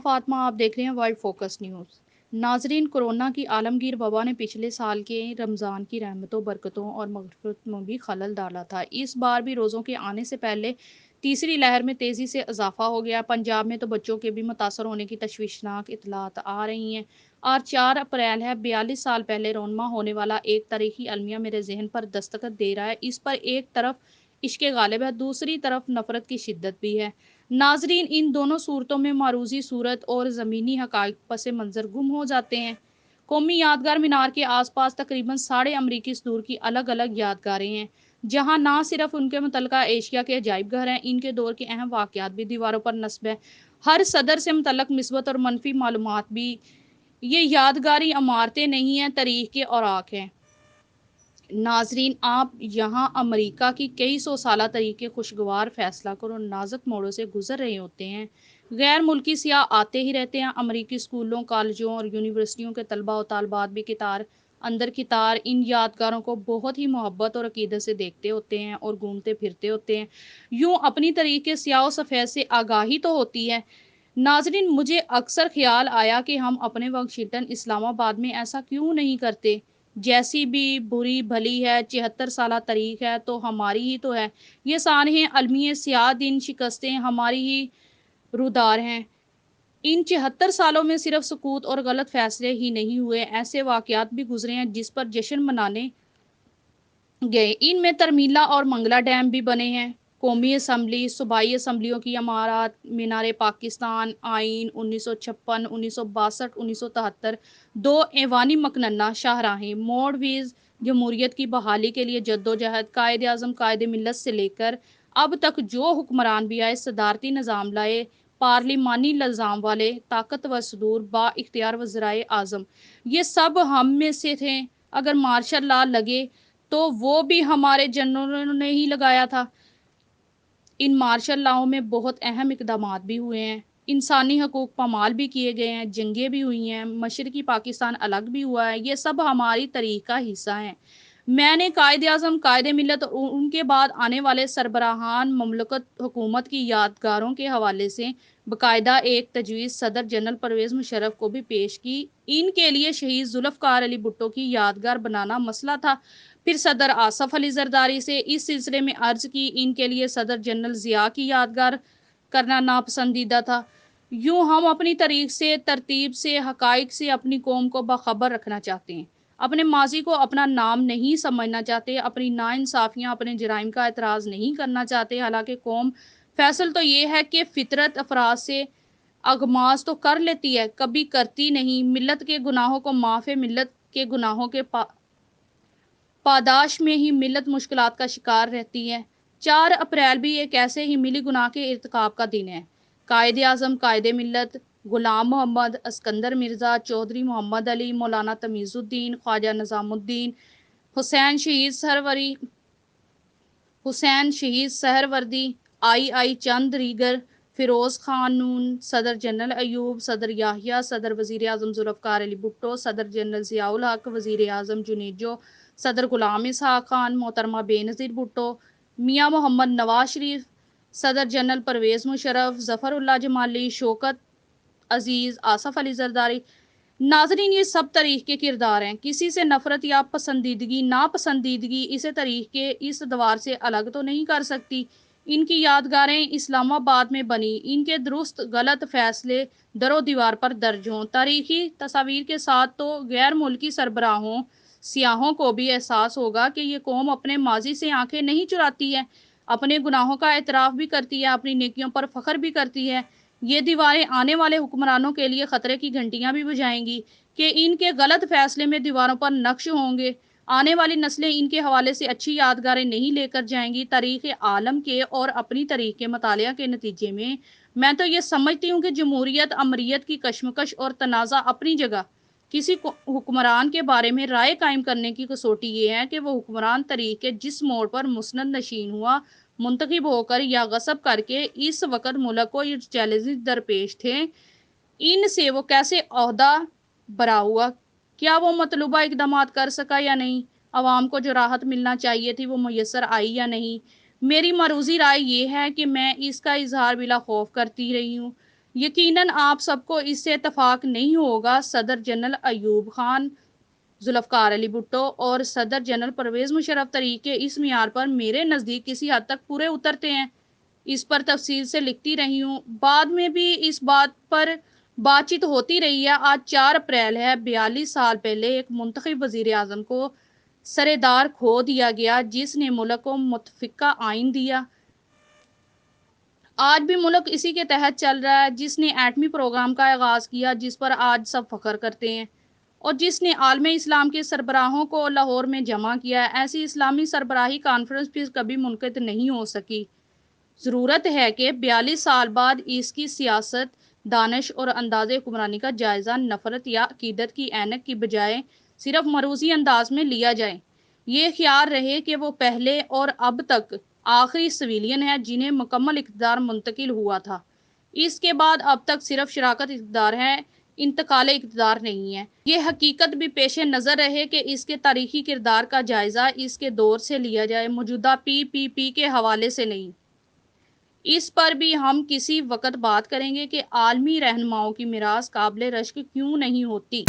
फातिमा, आप देख रहे हैं वर्ल्ड फोकस न्यूज़। नाजरीन, कोरोना की आलमगीर वबा ने पिछले साल के रमज़ान की रहमतों, बरकतों और मग़फ़िरत में भी खलल डाला था। इस बार भी रोज़ों के आने से पहले तीसरी लहर में तेज़ी से इजाफा हो गया। पंजाब में तो बच्चों के भी मुतासर होने की तशवीशनाक इतलात आ रही हैं। और 4 अप्रैल है, 42 साल पहले रोनमा होने वाला एक तारीखी अलमिया मेरे जहन पर दस्तखत दे रहा है। इस पर एक तरफ इश्क गालिब है, दूसरी तरफ नफ़रत की शिद्दत भी है। नाजरीन, इन दोनों सूरतों में मारूजी सूरत और ज़मीनी हक़ाइक़ पस मंज़र गुम हो जाते हैं। कौमी यादगार मीनार के आसपास तकरीबन साढ़े अमरीकी सदूर की अलग अलग यादगारें हैं, जहां ना सिर्फ उनके मुतल्लिक़ा एशिया के अजायब घर हैं, इनके दौर के अहम वाक़यात भी दीवारों पर नस्ब हैं। हर सदर से मुतल्लिक़ मिस्बत और मनफी मालूमात भी। ये यादगारी इमारतें नहीं हैं, तारीख़ के औराक हैं। नाजरीन, आप यहाँ अमेरिका की कई सौ साला तरीके खुशगवार फैसला और नाजुक मोड़ों से गुजर रहे होते हैं। गैर मुल्की सियाह आते ही रहते हैं। अमेरिकी स्कूलों, कॉलेजों और यूनिवर्सिटियों के तलबा और तालबात भी कितार अंदर कितार इन यादगारों को बहुत ही मोहब्बत और अकीदत से देखते होते हैं और घूमते फिरते होते हैं। यूँ अपनी तरीके स्याह सफ़ेद से आगाही तो होती है। नाजरीन, मुझे अक्सर ख्याल आया कि हम अपने वाशिंगटन इस्लामाबाद में ऐसा क्यों नहीं करते। जैसी भी बुरी भली है, 74 साला तारीख है तो हमारी ही तो है। ये सानहे अलमी सियाह दिन शिकस्तें हमारी ही रुदार हैं। इन 74 सालों में सिर्फ सुकूत और गलत फैसले ही नहीं हुए, ऐसे वाकयात भी गुजरे हैं जिस पर जश्न मनाने गए। इनमें तरमीला और मंगला डैम भी बने हैं। कौमी असम्बली, सूबाई असम्बलियों की इमारत, मीनार पाकिस्तान, आइन 1956, 1962, 1973, 2 ऐवानी मकनना शाहराहें, मोड़वीज जमहूरियत की बहाली के लिए जद्दोजहद, कायद आज़म कायद मिलत से लेकर अब तक जो हुक्मरान भी आए, सदारती निज़ाम लाए, पार्लिमानी निज़ाम वाले, ताकतवर सदूर, बा इख्तियार वज़राए आज़म, ये सब हम में से थे। अगर मार्शल लॉ लगे तो वो भी हमारे जनरलों ने ही लगाया था। इन मार्शल लॉ में बहुत अहम इक़दामात भी हुए हैं। इंसानी हकूक़ पामाल भी किए गए हैं, जंगें भी हुई हैं, मशरक़ी पाकिस्तान अलग भी हुआ है। ये सब हमारी तारीख़ का हिस्सा हैं। मैंने कायद आज़म, कायद मिल्लत और उनके बाद आने वाले सरबराहान ममलकत हुकूमत की यादगारों के हवाले से बाकायदा एक तजवीज़ सदर जनरल परवेज़ मुशर्रफ को भी पेश की। इनके लिए शहीद ज़ुल्फ़िकार अली भुट्टो की यादगार बनाना मसला था। फिर सदर आसफ़ अली ज़रदारी से इस सिलसिले में अर्ज़ की। इनके लिए सदर जनरल ज़िया की यादगार करना नापसंदीदा था। यूँ हम अपनी तारीख़ से, तरतीब से, हक़ाइक़ से अपनी कौम को बाख़बर रखना चाहते हैं। अपने माज़ी को अपना नाम नहीं समझना चाहते, अपनी नाइंसाफ़ियाँ, अपने जराइम का एतराज़ नहीं करना चाहते। हालाँकि कौम फ़ैसल तो ये है कि फ़ितरत अफ़राद से अगमाज़ तो कर लेती है, कभी करती नहीं। मिल्लत के गुनाहों को माफ़ है, मिल्लत के गुनाहों के पादाश में ही मिल्लत मुश्किलात का शिकार रहती है। 4 अप्रैल भी एक ऐसे ही मिली गुनाह के इर्तिकाब का दिन है। कायद आज़म, कायद मिल्लत, गुलाम मोहम्मद, अस्कंदर मिर्ज़ा, चौधरी मोहम्मद अली, मौलाना तमीज़ुद्दीन, ख्वाजा निज़ामुद्दीन, हुसैन शहीद सरवरी हुसैन शहीद सहरवर्दी, आई चंद रीगर, फ़िरोज़ ख़ान नून, सदर जनरल अयूब, सदर याहिया, सदर वज़ीर आज़म ज़ुल्फ़िकार अली भुट्टो, सदर जनरल ज़ियाउल हक़, वज़ीर आज़म जुनेजो, सदर ग़ुलाम इसहाक़ ख़ान, मोहतरमा बेनज़ीर भुट्टो, मियाँ मोहम्मद नवाज़ शरीफ, सदर जनरल परवेज़ मुशर्रफ, ज़फ़रुल्लाह जमाली, शौकत अज़ीज़, आसफ़ अली ज़रदारी। नाज़रीन, ये सब तारीख़ के किरदार हैं। किसी से नफ़रत या पसंदीदगी, नापसंदीदगी इसे तारीख़ के इस दवार से अलग तो नहीं कर सकती। इनकी यादगारें इस्लामाबाद में बनी, इनके दुरुस्त गलत फ़ैसले दरो दीवार पर दर्ज हों। तारीख़ी तस्वीर के साथ तो गैर मुल्की सरबराहों, सियाहों को भी एहसास होगा कि ये कौम अपने माज़ी से आँखें नहीं चुराती है, अपने गुनाहों का एतराफ़ भी करती है, अपनी नेकियों पर फ़ख्र भी करती है। ये दीवारें आने वाले हुक्मरानों के लिए ख़तरे की घंटियाँ भी बजाएंगी कि इनके गलत फ़ैसले में दीवारों पर नक्श होंगे। आने वाली नस्लें इनके हवाले से अच्छी यादगारें नहीं लेकर जाएंगी। तारीख़ आलम के और अपनी तारीख़ के मुतालिया के नतीजे में मैं तो ये समझती हूँ कि जमहूरियत, अमरीत की कशमकश और तनाज़ा अपनी जगह। किसी हुक्मरान के बारे में राय कायम करने की कसौटी ये है कि वो हुक्मरान तारीख़ के जिस मोड़ पर मुस्नद नशीन हुआ, मुंतखब होकर या गसब करके, इस वक़्त मुल्क को ये चैलेंजेस दरपेश थे, इनसे वो कैसे ओहदा बरा हुआ? क्या वो मतलूबा इक़दामात कर सका या नहीं? अवाम को जो राहत मिलना चाहिए थी वो मुयस्सर आई या नहीं? मेरी मरूज़ी राय ये है कि मैं इसका इज़हार बिला खौफ़ करती रही हूँ। یقیناً آپ سب کو اس سے اتفاق نہیں ہوگا، صدر جنرل ایوب خان، ذوالفقار علی بھٹو اور صدر جنرل پرویز مشرف طریقے اس معیار پر میرے نزدیک کسی حد تک پورے اترتے ہیں۔ اس پر تفصیل سے لکھتی رہی ہوں، بعد میں بھی اس بات پر بات چیت ہوتی رہی ہے۔ آج 4 اپریل ہے، 42 سال پہلے ایک منتخب وزیر اعظم کو سرے دار کھو دیا گیا جس نے ملک کو متفقہ آئین دیا۔ آج بھی ملک اسی کے تحت چل رہا ہے، جس نے ایٹمی پروگرام کا آغاز کیا جس پر آج سب فخر کرتے ہیں، اور جس نے عالم اسلام کے سربراہوں کو لاہور میں جمع کیا ہے۔ ایسی اسلامی سربراہی کانفرنس بھی کبھی منعقد نہیں ہو سکی۔ ضرورت ہے کہ 42 سال بعد اس کی سیاست، دانش اور انداز حکمرانی کا جائزہ نفرت یا عقیدت کی اینک کی بجائے صرف مروزی انداز میں لیا جائے۔ یہ خیال رہے کہ وہ پہلے اور اب تک آخری سویلین ہے جنہیں مکمل اقتدار منتقل ہوا تھا۔ اس کے بعد اب تک صرف شراکت اقتدار ہے، انتقال اقتدار نہیں ہے۔ یہ حقیقت بھی پیش نظر رہے کہ اس کے تاریخی کردار کا جائزہ اس کے دور سے لیا جائے، موجودہ پی کے حوالے سے نہیں۔ اس پر بھی ہم کسی وقت بات کریں گے کہ عالمی رہنماؤں کی میراث قابل رشک کیوں نہیں ہوتی۔